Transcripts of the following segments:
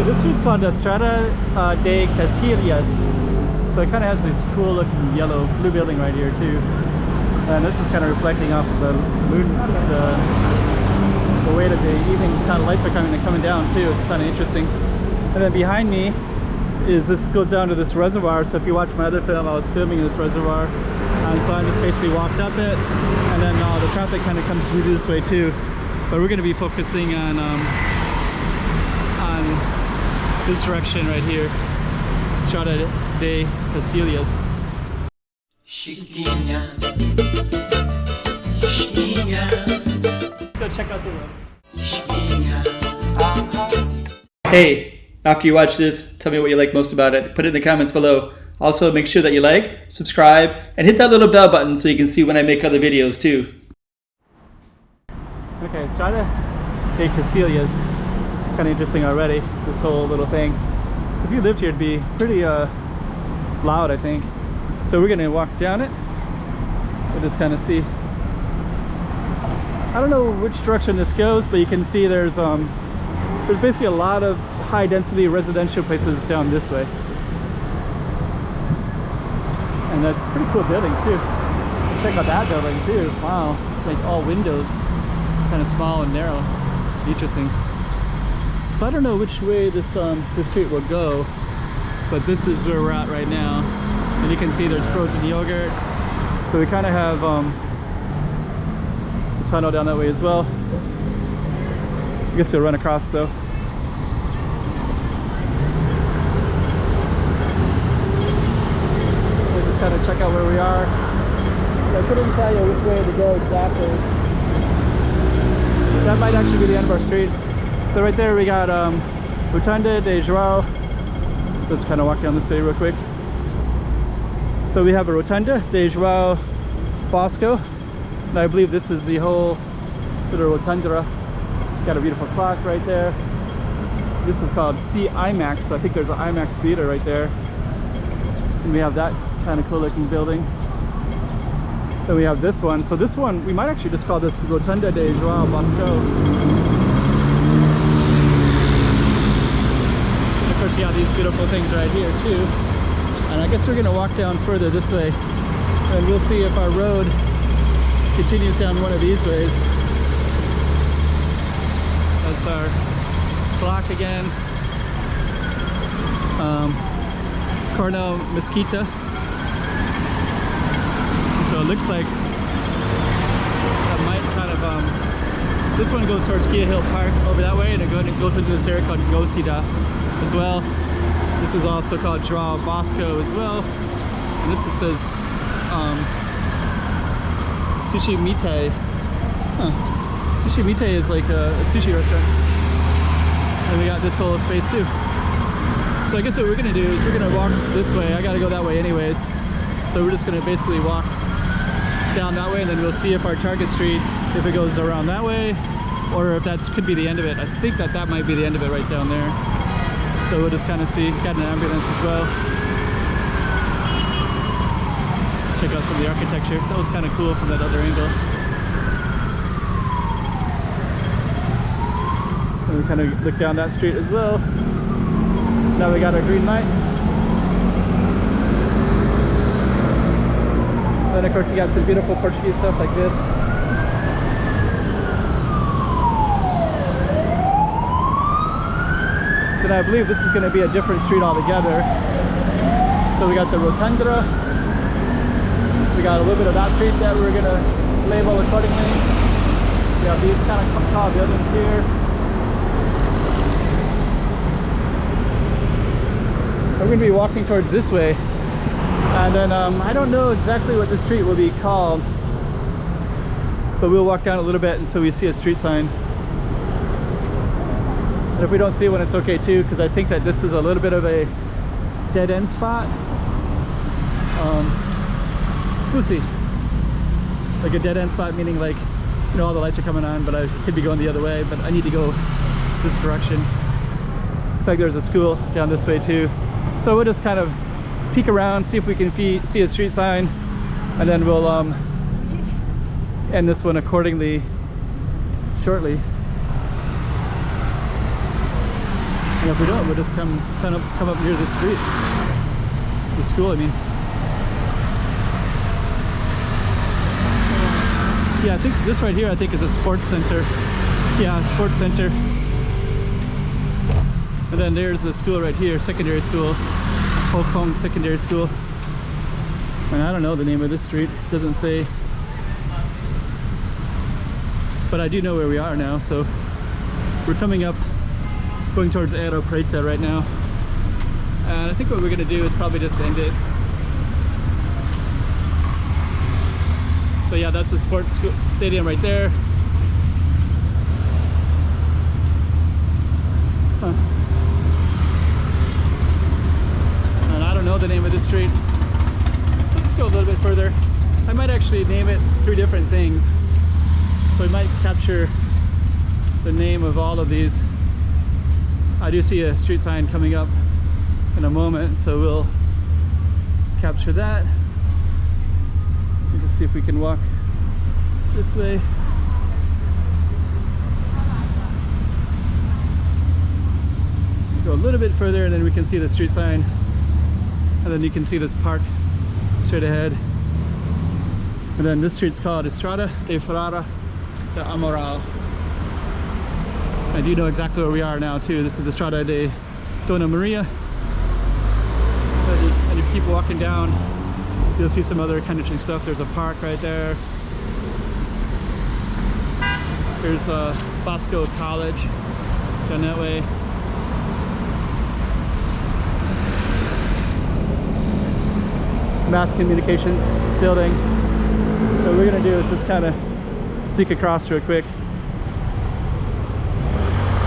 This street's called Estrada de Cacilhas. So it kind of has this cool looking yellow, blue building right here too. And this is kind of reflecting off of the moon, the way that the evening's kind of lights are coming down too. It's kind of interesting. And then behind me is, this goes down to this reservoir. So if you watch my other film, I was filming in this reservoir. And so I just basically walked up it, and then the traffic kind of comes through this way too. But we're going to be focusing on this direction right here, Estrada de Cacilhas. Chiquinha, Chiquinha. Let's go check out the road. Chiquinha. Hey, after you watch this, tell me what you like most about it. Put it in the comments below. Also, make sure that you like, subscribe, and hit that little bell button so you can see when I make other videos too. Okay, Estrada de Cacilhas. Kind of interesting already, this whole little thing. If you lived here, it'd be pretty loud, I think. So we're gonna walk down it. We'll just kind of see. I don't know which direction this goes, but you can see there's basically a lot of high density residential places down this way. And there's pretty cool buildings too. Check out that building too. Wow, it's like all windows, kind of small and narrow. Interesting. So I don't know which way this street will go, but this is where we're at right now. And you can see there's frozen yogurt. So we kind of have a tunnel down that way as well. I guess we'll run across though. We'll just kind of check out where we are. I couldn't tell you which way to go exactly. That might actually be the end of our street. So right there we got Rotunda de Zhuhai. Let's kind of walk down this way real quick. So we have a Rotunda de Zhuhai Bosco. And I believe this is the whole little rotunda. Got a beautiful clock right there. This is called IMAX, so I think there's an IMAX theater right there. And we have that kind of cool looking building. Then we have this one. So this one, we might actually just call this Rotunda de Zhuhai Bosco. And of course you have these beautiful things right here too. And I guess we're gonna walk down further this way. And we'll see if our road continues down one of these ways. That's our clock again. Coronel Mesquita. So it looks like that might kind of, this one goes towards Kia Hill Park over that way, and it goes into this area called Gosida as well. This is also called João Bosco as well. And this says Sushi Mite. Huh. Sushi Mite is like a sushi restaurant. And we got this whole space too. So I guess what we're gonna do is we're gonna walk this way. I gotta go that way anyways. So we're just gonna basically walk down that way, and then we'll see if our target street, if it goes around that way, or if that could be the end of it. I think that might be the end of it right down there. So we'll just kind of see. Got an ambulance as well. Check out some of the architecture. That was kind of cool from that other angle. And we kind of look down that street as well. Now we got our green light. Then of course you got some beautiful Portuguese stuff like this. Then I believe this is going to be a different street altogether. So we got the Rotunda. We got a little bit of that street that we're going to label accordingly. We have these kind of tall buildings here. We're going to be walking towards this way. And then I don't know exactly what the street will be called, but we'll walk down a little bit until we see a street sign. And if we don't see one, it's okay too, because I think that this is a little bit of a dead end spot. We'll see. Like a dead end spot, meaning like, you know, all the lights are coming on, but I could be going the other way, but I need to go this direction. Looks like there's a school down this way too. So we'll just kind of peek around, see if we can see a street sign, and then we'll end this one accordingly shortly. And if we don't, we'll just come up near the street. The school, I mean. Yeah, I think this right here, I think is a sports center. Yeah, sports center. And then there's the school right here, secondary school. Holcomb Secondary School. And I don't know the name of this street, doesn't say. But I do know where we are now, so we're coming up, going towards Aeropreta right now. And I think what we're gonna do is probably just end it. So yeah, that's a sports stadium right there. Huh. And I don't know the name of this street. Let's go a little bit further. I might actually name it 3 different things. So I might capture the name of all of these. I do see a street sign coming up in a moment, so we'll capture that. Let's see if we can walk this way. Go a little bit further and then we can see the street sign. And then you can see this park straight ahead. And then this street's called Estrada de Amaral. I do know exactly where we are now too. This is Estrada de Dona Maria. And if you keep walking down, you'll see some other kind of interesting stuff. There's a park right there. There's Bosco College down that way. Mass communications building. So what we're gonna do is just kind of sneak across real quick.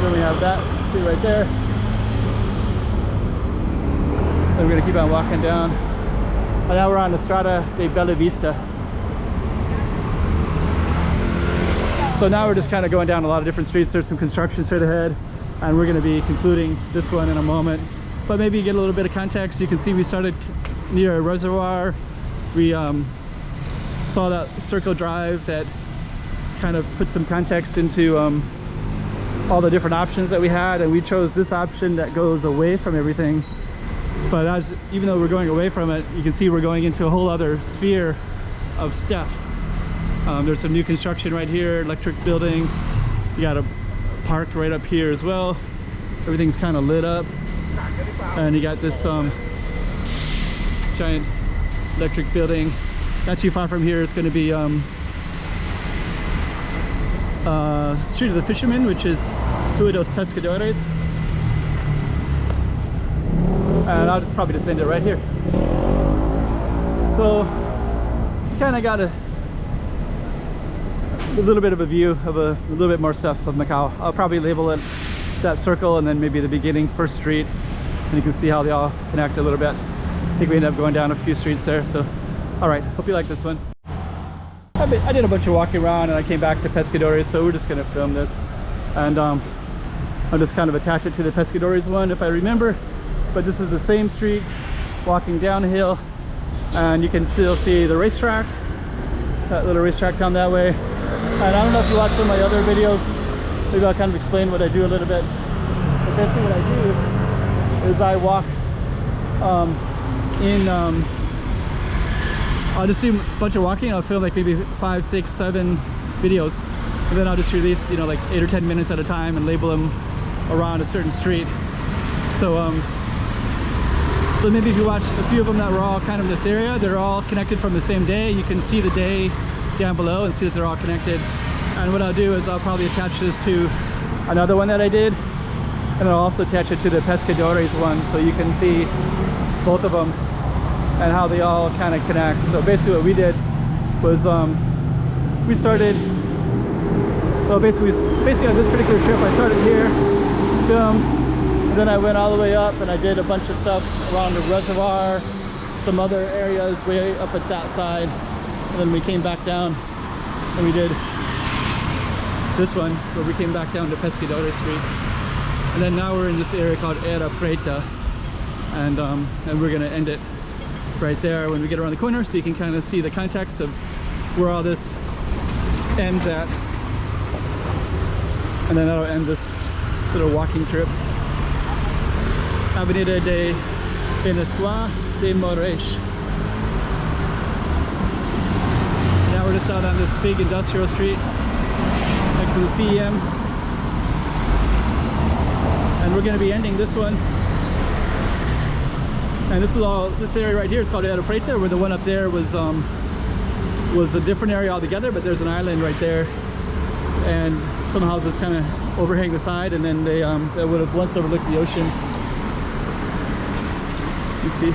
Then we have that street right there. Then we're gonna keep on walking down. And now we're on Estrada de Bella Vista. So now we're just kind of going down a lot of different streets. There's some construction straight ahead, and we're gonna be concluding this one in a moment. But maybe you get a little bit of context. You can see we started near a reservoir. We saw that circle drive that kind of put some context into all the different options that we had, and we chose this option that goes away from everything. But even though we're going away from it, you can see we're going into a whole other sphere of stuff. There's some new construction right here, electric building. You got a park right up here as well. Everything's kind of lit up, and you got this giant electric building. Not too far from here is going to be Street of the Fishermen, which is Rua dos Pescadores. And I'll probably just end it right here. So kind of got a little bit of a view of a little bit more stuff of Macau. I'll probably label it that circle and then maybe the beginning, first street, and you can see how they all connect a little bit. I think we ended up going down a few streets there. So all right, hope you like this one. I did a bunch of walking around and I came back to Pescadores, so we're just going to film this, and I'll just kind of attach it to the Pescadores one if I remember. But this is the same street, walking downhill, and you can still see the racetrack, that little racetrack down that way. And I don't know if you watched some of my other videos, maybe I'll kind of explain what I do a little bit. But basically what I do is I walk I'll just do a bunch of walking. I'll film like maybe 5, 6, 7 videos, and then I'll just release, you know, like 8 or 10 minutes at a time and label them around a certain street. So so maybe if you watch a few of them that were all kind of in this area, they're all connected from the same day. You can see the day down below and see that they're all connected. And what I'll do is I'll probably attach this to another one that I did, and I'll also attach it to the Pescadores one, so you can see both of them and how they all kind of connect. So basically what we did was we started, well basically on this particular trip I started here, filmed, and then I went all the way up and I did a bunch of stuff around the reservoir, some other areas way up at that side, and then we came back down and we did this one where we came back down to Pescadores Street, and then now we're in this area called Aeropreta, and we're gonna end it right there when we get around the corner, so you can kind of see the context of where all this ends at, and then that'll end this little walking trip. Avenida de Lisboa de Moraes. Now we're just out on this big industrial street next to the CEM. And we're going to be ending this one. And this area right here is called Aeropreta, where the one up there was a different area altogether, but there's an island right there. And some houses kind of overhang the side, and then they would have once overlooked the ocean. You see.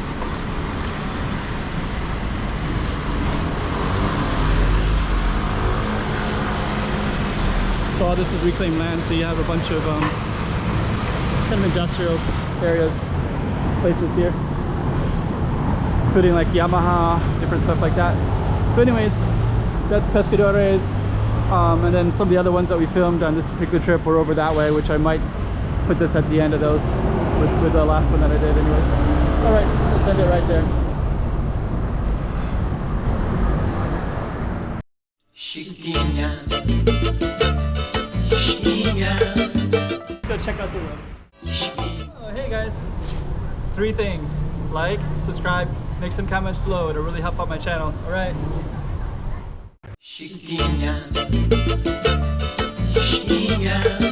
So all this is reclaimed land, so you have a bunch of kind of industrial areas, places here, including like Yamaha, different stuff like that. So anyways, that's Pescadores, and then some of the other ones that we filmed on this particular trip were over that way, which I might put this at the end of those with the last one that I did anyways. All right, let's end it right there. Chiquinha, Chiquinha, Let's go check out the road. Oh, hey guys, 3 things: like, subscribe, make some comments below. It'll really help out my channel. All right. Chiquinha, Chiquinha.